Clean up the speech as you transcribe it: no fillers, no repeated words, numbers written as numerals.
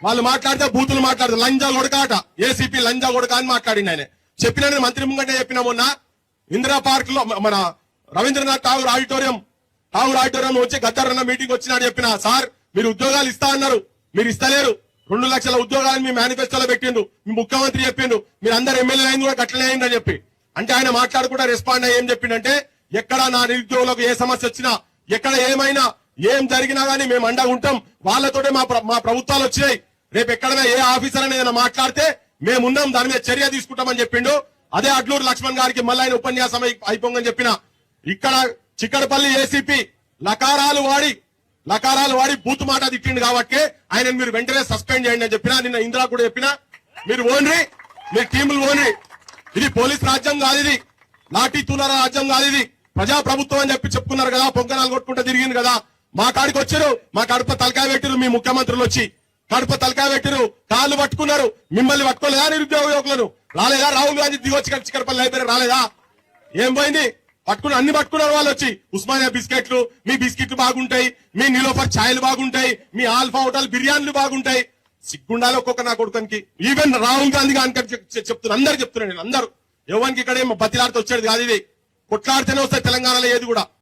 వాళ్ళు మాట్లాడితే బూతులు మాట్లాడతారు. లంజా కొడకాట, ఏసీపీ లంజా కొడక అని మాట్లాడింది ఆయన. చెప్పిన నేను మంత్రి ముంగంటే చెప్పిన మొన్న ఇందిరా పార్క్ లో మన రవీంద్రనాథ్ ఠాగూర్ ఆడిటోరియం వచ్చి గద్దరన్న మీటింగ్ వచ్చినాడు. చెప్పిన సార్ మీరు ఉద్యోగాలు ఇస్తా అన్నారు, మీరు ఇస్తలేరు. 2 లక్షల ఉద్యోగాలను మీ మేనిఫెస్టోలో పెట్టిండు, మీ ముఖ్యమంత్రి చెప్పిండు, మీరు అందరు ఎమ్మెల్యే అయింది కూడా గట్లనే అయిందని చెప్పి అంటే ఆయన మాట్లాడుకుంటా రెస్పాండ్ అయ్యి ఏం చెప్పిండంటే ఎక్కడ నా నిరుద్యోగులకు ఏ సమస్య వచ్చినా ఎక్కడ ఏమైనా ఏం జరిగినా గానీ మేము అండగా ఉంటాం, వాళ్ళతోటే మా ప్రభుత్వాలు వచ్చినాయి. రేపు ఎక్కడైనా ఏ ఆఫీసర్ అని ఏదైనా మాట్లాడితే మేమున్నాం, దాని మీద చర్య తీసుకుంటామని చెప్పిండు. అదే అడ్లూరు లక్ష్మణ్ గారికి మళ్ళీ ఆయన ఉపన్యాసం అయిపోంగని చెప్పిన. ఇక్కడ చిక్కడపల్లి ఏసీపీ లకారాలు వాడి బూత్ మాట తిట్టిండు కాబట్టి ఆయన మీరు వెంటనే సస్పెండ్ చేయండి అని చెప్పినా. నిన్న ఇందిరా కూడా చెప్పినా మీరు ఓన్రి, మీరు టీములు ఓన్రి. ఇది పోలీస్ రాజ్యం కాదు, ఇది లాఠీ తూలాల రాజ్యం కాదు, ఇది ప్రజాప్రభుత్వం అని చెప్పుకున్నారు కదా, పొంగనాలు కొట్టుకుంటూ తిరిగింది కదా. మా కాడికి వచ్చారు, మా కడుపు తలకాయ పెట్టిరు మీ ముఖ్యమంత్రులు వచ్చి, కడుపు తలకాయ పెట్టిరు, కాళ్ళు పట్టుకున్నారు. మిమ్మల్ని పట్టుకోలేదా నిరుద్యోగ యువకులను? రాలేదా? రాహుల్ గాంధీ దిగొచ్చి చిక్కడపల్లి లైబ్రరీ రాలేదా? ఏం పోయింది? అన్ని పట్టుకున్నారు వాళ్ళు వచ్చి. ఉస్మానియా బిస్కెట్లు, మీ బిస్కెట్లు బాగుంటాయి, మీ నిలోఫర్ ఛాయలు బాగుంటాయి, మీ ఆల్ఫా హోటల్ బిర్యానీలు బాగుంటాయి. సిగ్గుండాలి ఒక్కొక్క నా కొడుకునికి. ఈవెన్ రాహుల్ గాంధీ చెప్తున్నారు, అందరు చెప్తున్నాను నేను. అందరూ ఎవరికి ఇక్కడ ఏమో బతిలాడితే వచ్చేది కాదు, ఇది కొట్లాడితేనే వస్తాయి తెలంగాణలో ఏది కూడా.